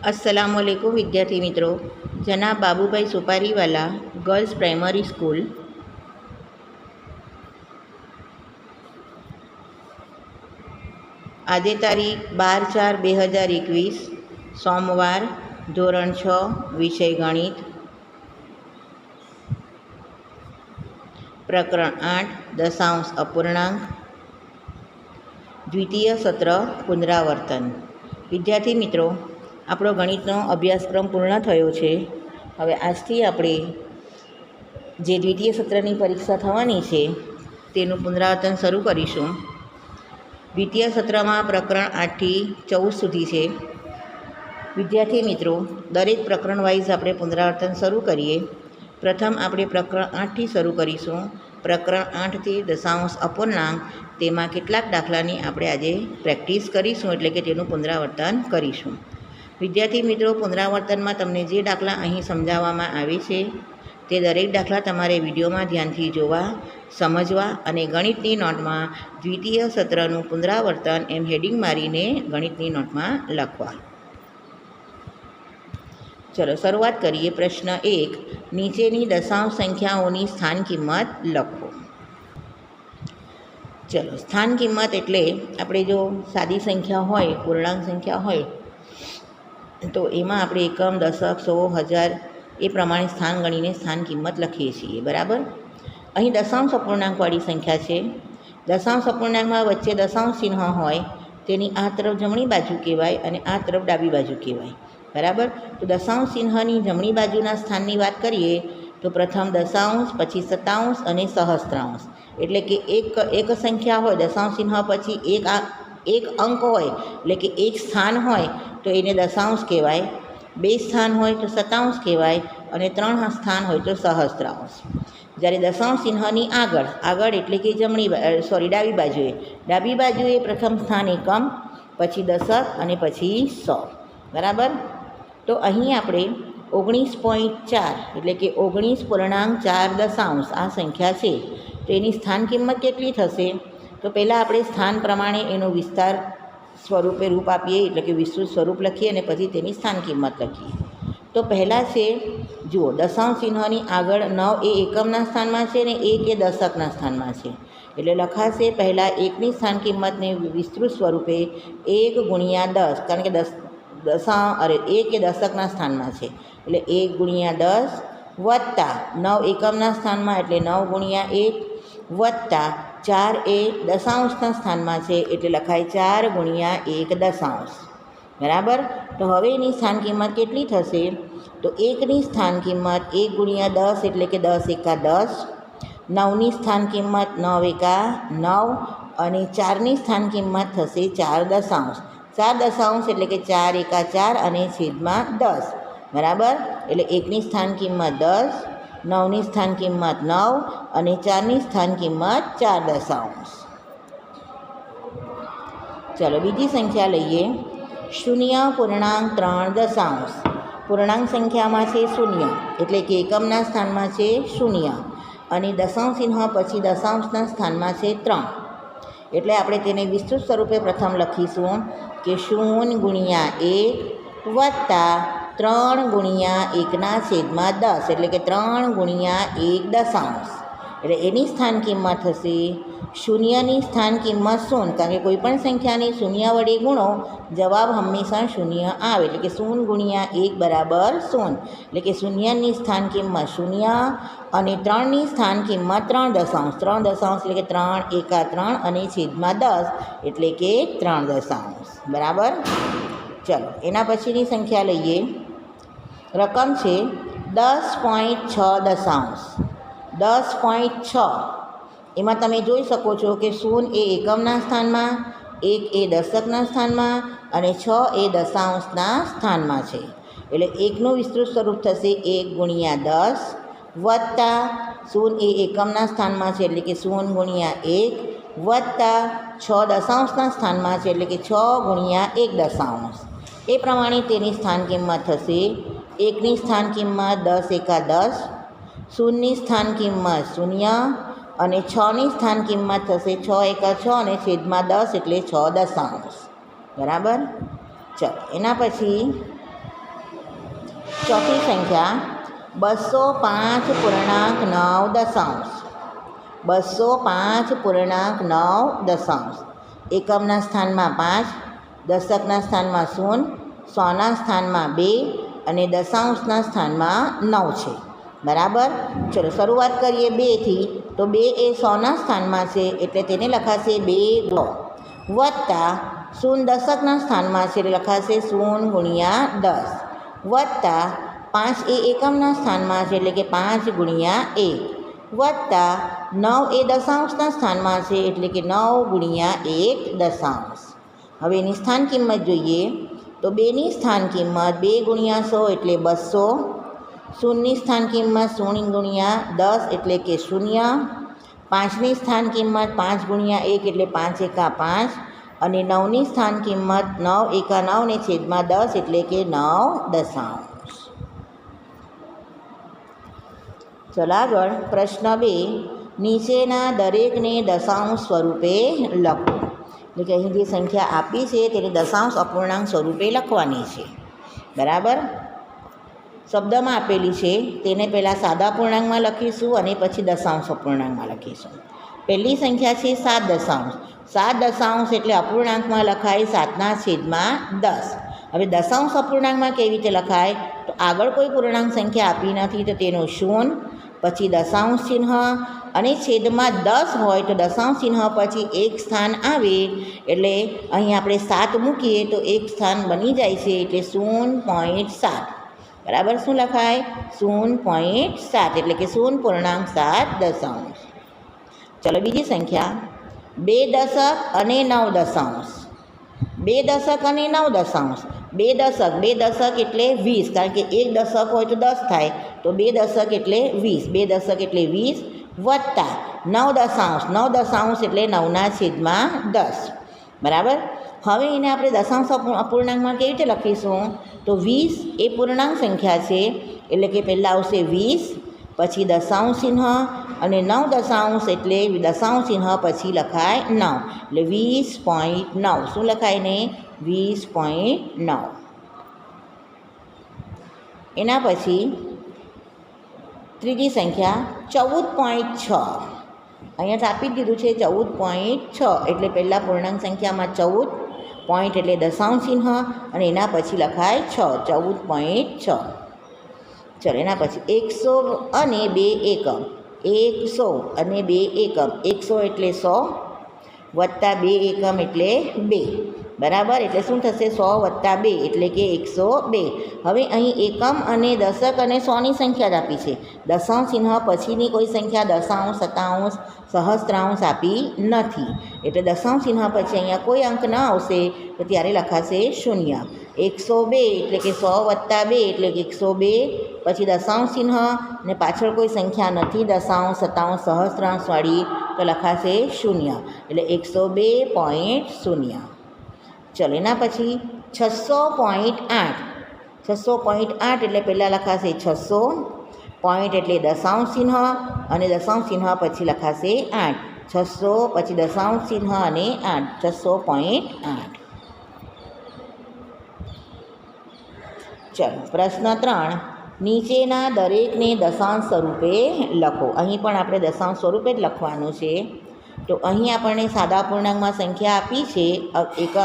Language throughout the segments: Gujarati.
अस्सलामुअलैकुम विद्यार्थी मित्रों। जनाब बाबूभाई सुपारीवाला गर्ल्स प्राइमरी स्कूल आज तारीख 12/4/2021 सोमवार धोरण 6 विषय गणित प्रकरण 8 दशांश अपूर्णांक द्वितीय सत्र पुनरावर्तन। विद्यार्थी मित्रों, આપણો ગણિતનો અભ્યાસક્રમ પૂર્ણ થયો છે। હવે આજથી આપણે જે દ્વિતીય સત્રની પરીક્ષા થવાની છે તેનું પુનરાવર્તન શરૂ કરીશું। દ્વિતીય સત્રમાં પ્રકરણ 8થી 14 સુધી છે। વિદ્યાર્થી મિત્રો, દરેક પ્રકરણ વાઇઝ આપણે પુનરાવર્તન શરૂ કરીએ। પ્રથમ આપણે પ્રકરણ 8થી શરૂ કરીશું। પ્રકરણ 8થી દશાંશ અપૂર્ણાંક, તેમાં કેટલાક દાખલાની આપણે આજે પ્રેક્ટિસ કરીશું, એટલે કે તેનું પુનરાવર્તન કરીશું। વિદ્યાર્થી મિત્રો, પુનરાવર્તનમાં તમને જે દાખલા અહીં સમજાવવામાં આવે છે તે દરેક દાખલા તમારે વિડીયોમાં ધ્યાનથી જોવા, સમજવા અને ગણિતની નોટમાં દ્વિતીય સત્રનું પુનરાવર્તન એમ હેડિંગ મારીને ગણિતની નોટમાં લખવા। ચલો શરૂઆત કરીએ। પ્રશ્ન 1, નીચેની દશાંશ સંખ્યાઓની સ્થાન કિંમત લખો। ચલો, સ્થાન કિંમત એટલે આપણે જો સાદી સંખ્યા હોય, પૂર્ણાંક સંખ્યા હોય તો એમાં આપણે એકમ, દશક, સો, હજાર એ પ્રમાણે સ્થાન ગણીને સ્થાન કિંમત લખીએ છીએ, બરાબર। અહીં દશાંશ અપૂર્ણાંકવાળી સંખ્યા છે। દશાંશ અપૂર્ણાંકમાં વચ્ચે દશાંશ ચિહ્ન હોય તેની આ તરફ જમણી બાજુ કહેવાય અને આ તરફ ડાબી બાજુ કહેવાય, બરાબર। તો દશાંશ ચિહ્નની જમણી બાજુના સ્થાનની વાત કરીએ તો પ્રથમ દશાંશ, પછી શતાંશ અને સહસ્ત્રાંશ। એટલે કે એક સંખ્યા હોય, દશાંશ ચિહ્ન પછી એક અંક હોય, એટલે કે એક સ્થાન હોય તો એને દશાંશ કહેવાય, બે સ્થાન હોય તો શતાંશ કહેવાય અને ત્રણ સ્થાન હોય તો સહસ્ત્રાંશ। જ્યારે દશાંશ ચિહ્નની આગળ એટલે કે ડાબી બાજુએ પ્રથમ સ્થાન એકમ, પછી દશક અને પછી 100, બરાબર। તો અહીં આપણે 19.4 એટલે કે 19.4 દશાંશ આ સંખ્યા છે, તો એની સ્થાન કિંમત કેટલી થશે? તો પહેલાં આપણે સ્થાન પ્રમાણે એનો વિસ્તાર સ્વરૂપે રૂપ આપીએ, એટલે કે વિસ્તૃત સ્વરૂપ લખીએ અને પછી તેની સ્થાન કિંમત લખીએ। તો પહેલાં છે, જુઓ, દશાંશ ચિહ્નની આગળ 9 એ એકમના સ્થાનમાં છે ને 1 એ દશકના સ્થાનમાં છે, એટલે લખાશે પહેલાં 1ની સ્થાન કિંમતને વિસ્તૃત સ્વરૂપે 1 × 10, કારણ કે 1 એ દશકના સ્થાનમાં છે, એટલે 1 × 10 વત્તા 9 એકમના સ્થાનમાં એટલે 9 × 1 વત્તા 4 એ દશાંશના સ્થાનમાં છે, એટલે લખાય 4 × 1 દશાંશ, બરાબર। તો હવે એની સ્થાન કિંમત કેટલી થશે? તો 1ની સ્થાન કિંમત 1 × 10 એટલે કે 10 એકા 10, 9ની સ્થાન કિંમત 9 એકા 9 અને 4ની સ્થાન કિંમત થશે 4 દશાંશ। 4 દશાંશ એટલે કે 4 એકા 4 અને છેદમાં 10, બરાબર। એટલે 1ની સ્થાન કિંમત 10, 9ની સ્થાન કિંમત 9 અને 4ની સ્થાન કિંમત 4 દશાંશ। ચલો બીજી સંખ્યા લઈએ। 0.3 દશાંશ। પૂર્ણાંક સંખ્યામાં છે 0, એટલે કે એકમના સ્થાનમાં છે 0 અને દશાંશ ચિહ્ન પછી દશાંશના સ્થાનમાં છે 3, એટલે આપણે તેને વિસ્તૃત સ્વરૂપે પ્રથમ લખીશું કે 0 × 1 વત્તા 3 × 1 છેદમાં 10, એટલે કે 3 × 1 દશાંશ। એટલે એની સ્થાન કિંમત થશે 0ની સ્થાન કિંમત 0, કારણ કે કોઈ પણ સંખ્યાને 0 વડે ગુણો, જવાબ હંમેશા 0 આવે, એટલે કે 0 × 1 બરાબર 0, એટલે કે 0ની સ્થાન કિંમત 0 અને 3ની સ્થાન કિંમત 3 દશાંશ। 3 દશાંશ એટલે કે 3 એકા 3 અને છેદમાં 10, એટલે કે 3 દશાંશ, બરાબર। ચલો એના પછીની સંખ્યા લઈએ। રકમ છે 10.6 દશાંશ। 10.6 એમાં તમે જોઈ શકો છો કે 0 એ એકમના સ્થાનમાં, 1 એ દશકના સ્થાનમાં અને 6 એ દશાંશના સ્થાનમાં છે, એટલે 1નું વિસ્તૃત સ્વરૂપ થશે 1 × 10 વત્તા 0 એ એકમના સ્થાનમાં છે, એટલે કે 0 × 1 વત્તા 6 દશાંશના સ્થાનમાં છે, એટલે કે 6 × 1 દશાંશ। એ પ્રમાણે તેની સ્થાન કિંમત થશે 1ની સ્થાન કિંમત 10 એકા 10, 0ની સ્થાન કિંમત 0 અને 6ની સ્થાન કિંમત થશે 6 એકા 6 અને છેદમાં 10, એટલે 6 દશાંશ, બરાબર। ચલો એના પછી ચોથી સંખ્યા 205.9 205.9 એકમના સ્થાનમાં 5, દશકના સ્થાનમાં 0, સોના સ્થાનમાં 2 અને દશાંશના સ્થાનમાં 9 છે. બરાબર. ચલો શરૂઆત કરીએ 2થી. તો 2 એ 100ના સ્થાનમાં છે એટલે તેને લખાશે 2 વત્તા 0 દશકના સ્થાનમાં છે એટલે લખાશે 0 ગુણ્યા 10 વત્તા 5 એ એકમના સ્થાનમાં છે એટલે કે 5 ગુણ્યા 1 વત્તા 9 એ દશાંશના સ્થાનમાં છે એટલે કે 9 ગુણ્યા 1 દશાંશ. હવે એની સ્થાન કિંમત જોઈએ તો 2ની સ્થાન કિંમત 2 ગુણ્યા 100 એટલે 200, 0ની સ્થાન કિંમત 0 ગુણ્યા 10 એટલે કે 0, 5ની સ્થાન કિંમત 5 ગુણ્યા 1 એટલે 5 એકા 5 અને 9ની સ્થાન કિંમત 9 એકા 9 ને છેદમાં 10 એટલે કે 9 દશાંશ. ચલો આગળ પ્રશ્ન 2. નીચેના દરેકને દશાંશ સ્વરૂપે લખો. એટલે કે અહીં જે સંખ્યા આપી છે તેને દશાંશ અપૂર્ણાંક સ્વરૂપે લખવાની છે. બરાબર. શબ્દમાં આપેલી છે તેને પહેલાં સાદા પૂર્ણાંકમાં લખીશું અને પછી દશાંશ અપૂર્ણાંકમાં લખીશું. પહેલી સંખ્યા છે 7 દશાંશ. 7 દશાંશ એટલે અપૂર્ણાંકમાં લખાય 7/10. હવે દશાંશ અપૂર્ણાંકમાં કેવી રીતે લખાય? તો આગળ કોઈ પૂર્ણાંક સંખ્યા આપી નથી તો તેનો 0, પછી દશાંશ ચિહ્ન અને છેદમાં 10 હોય તો દશાંશ ચિહ્ન પછી એક સ્થાન આવે એટલે અહીં આપણે 7 મૂકીએ તો એક સ્થાન બની જાય છે એટલે 0.7. બરાબર. શું લખાય? 0.7 એટલે કે 0.7 દશાંશ. ચલો બીજી સંખ્યા 2 દશક અને 9 દશાંશ. 2 દશક અને 9 દશાંશ. 2 દશક એટલે 20, કારણ કે 1 દશક હોય તો 10 થાય તો 2 દશક એટલે 20. 2 દશક એટલે 20 વત્તા 9 દશાંશ. 9 દશાંશ એટલે 9/10. બરાબર. હવે એને આપણે દશાંશ અપૂર્ણાંકમાં કેવી રીતે લખીશું? તો 20 એ પૂર્ણાંક સંખ્યા છે એટલે કે પહેલાં આવશે 20, પછી દશાંશ ચિહ્ન અને 9 દશાંશ એટલે દશાંશ ચિહ્ન પછી લખાય 9 એટલે 20.9. શું લખાય ને? 20.9. એના પછી ત્રીજી સંખ્યા 14.6. અહીંયા આપી દીધું છે 14.6 એટલે પહેલાં પૂર્ણાંક સંખ્યામાં 14 પોઈન્ટ એટલે દશાંશ ચિહ્ન અને એના પછી લખાય 6, 14.6. ચલો એના પછી 100 અને 2 એકમ. 100 અને 2 એકમ. 100 એટલે 100 વત્તા 2 એકમ એટલે 2. બરાબર. એટલે શું થશે? 100 વત્તા 2 એટલે કે 102. હવે અહીં એકમ અને દશક અને 100ની સંખ્યા જ આપી છે. દશાંશ ચિહ્ન પછીની કોઈ સંખ્યા દશાંશ, શતાંશ, સહસ્ત્રાંશ આપી નથી એટલે દશાંશ ચિહ્ન પછી અહીંયા કોઈ અંક ન આવશે તો ત્યારે લખાશે 0. 102 એટલે કે 100 વત્તા 2 એટલે કે 102, પછી દશાંશ ચિહ્ન ને પાછળ કોઈ સંખ્યા નથી દશાંશ, શતાંશ, સહસ્ત્રાંશવાળી તો લખાશે 0 એટલે 102.0. ચલો એના પછી 600.8. 600.8 એટલે પહેલાં લખાશે 600, પોઈન્ટ એટલે દશાંશ ચિહ્ન અને દશાંશ ચિહ્ન પછી લખાશે 8. 600 પછી દશાંશ ચિહ્ન અને 8. 600.8. ચલો પ્રશ્ન 3. નીચેના દરેકને દશાંશ સ્વરૂપે લખો. અહીં પણ આપણે દશાંશ સ્વરૂપે જ લખવાનું છે. તો અહીં આપણને સાદા પૂર્ણાંકમાં સંખ્યા આપી છે. એક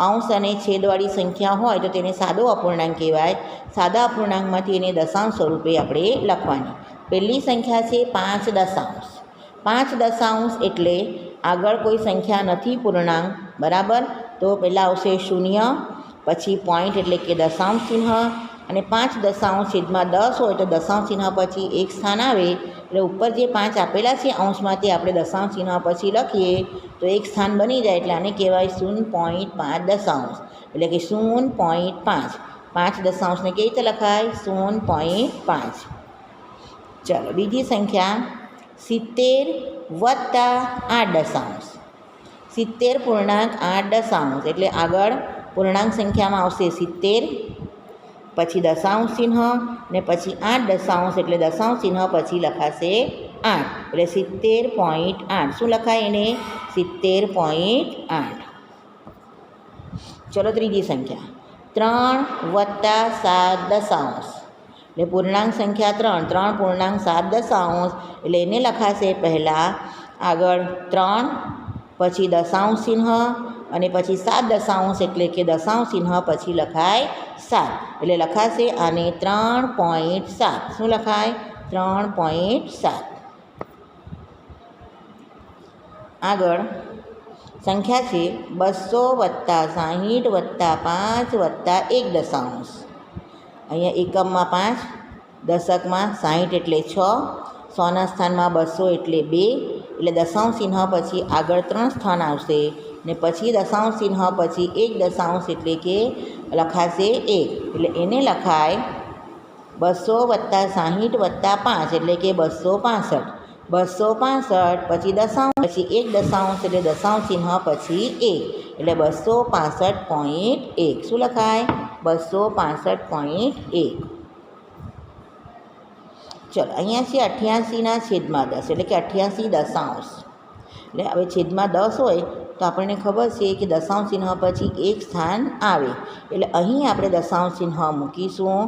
અંશ અને છેદવાળી સંખ્યા હોય તો તેને સાદો અપૂર્ણાંક કહેવાય. સાદા અપૂર્ણાંકમાંથી એને દશાંશ સ્વરૂપે આપણે લખવાની. પહેલી સંખ્યા છે 5 દશાંશ. 5 દશાંશ એટલે આગળ કોઈ સંખ્યા નથી પૂર્ણાંક. બરાબર. તો પહેલાં આવશે 0, પછી પોઈન્ટ એટલે કે દશાંશ ચિહ્ન અને 5 દશાંશ છેદમાં 10 હોય તો દશાંશ ચિહ્ન પછી એક સ્થાન આવે એટલે ઉપર જે 5 આપેલા છે અંશમાં તે આપણે દશાંશ ચિહ્ન પછી લખીએ તો એક સ્થાન બની જાય એટલે આને કહેવાય 0.5 દશાંશ એટલે કે 0.5. 5 દશાંશને કેવી રીતે લખાય? 0.5. ચાલો બીજી સંખ્યા 70 વત્તા 8 દશાંશ. 70.8 દશાંશ એટલે આગળ પૂર્ણાંક સંખ્યામાં આવશે 70, પછી દશાંશ ચિહ્ન ને પછી 8 દશાંશ એટલે દશાંશ ચિહ્ન પછી લખાશે 8 એટલે 70.8. શું લખાય એને? 70.8. ચલો ત્રીજી સંખ્યા 3 વત્તા 7 દશાંશ. એટલે પૂર્ણાંક સંખ્યા 3, 3 પૂર્ણાંક 7 દશાંશ, એટલે એને લખાશે પહેલાં આગળ 3, પછી દશાંશ ચિહ્ન અને પછી 7 દશાંશ, એટલે કે દશાંશ ચિહ્ન પછી લખાય 7, એટલે લખાશે આને 3.7. શું લખાય? 3.7. આગળ સંખ્યા છે 200 + 60 + 5 + 1 દશાંશ. અહીંયા એકમમાં 5, દશકમાં 60 એટલે 6, 100ના સ્થાનમાં 200 એટલે 2, એટલે દશાંશ ચિહ્ન પછી આગળ 3 સ્થાન આવશે ને પછી દશાંશ ચિહ્ન પછી 1 દશાંશ, એટલે કે લખાશે 1, એટલે એને લખાય 200 + 60 + 5, એટલે કે 265. 265 પછી દશાંશ પછી 1 દશાંશ, એટલે દશાંશ ચિહ્ન પછી 1, એટલે 265.1. શું લખાય? 265.1. ચલો અહીંયા છે 88ના છેદમાં 10, એટલે કે 88 દશાંશ. એટલે હવે છેદમાં 10 હોય તો આપણને ખબર છે કે દશાંશ ચિહ્ન પછી 1 સ્થાન આવે, એટલે અહીં આપણે દશાંશ ચિહ્ન મૂકીશું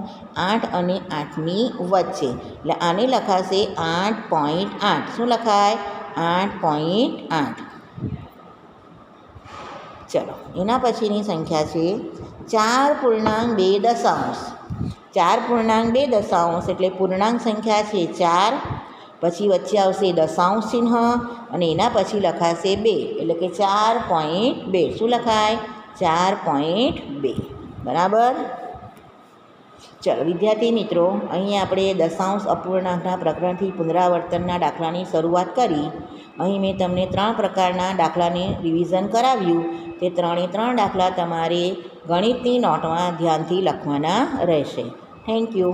8 અને 8ની વચ્ચે, એટલે આને લખાશે 8.8. શું લખાય? 8.8. ચલો એના પછીની સંખ્યા છે 4.2 દશાંશ. 4.2 દશાંશ એટલે પૂર્ણાંક સંખ્યા છે 4, પછી વચ્ચે આવશે દશાંશ ચિહ્ન અને એના પછી લખાશે 2, એટલે કે 4.2. શું લખાય? 4.2. બરાબર. ચલો વિદ્યાર્થી મિત્રો, અહીં આપણે દશાંશ અપૂર્ણાંકના પ્રકરણથી પુનરાવર્તનના દાખલાની શરૂઆત કરી. અહીં મેં તમને 3 પ્રકારના દાખલાને રિવિઝન કરાવ્યું. તે 3 દાખલા તમારે ગણિતની નોટમાં ધ્યાનથી લખવાના રહેશે. Thank you.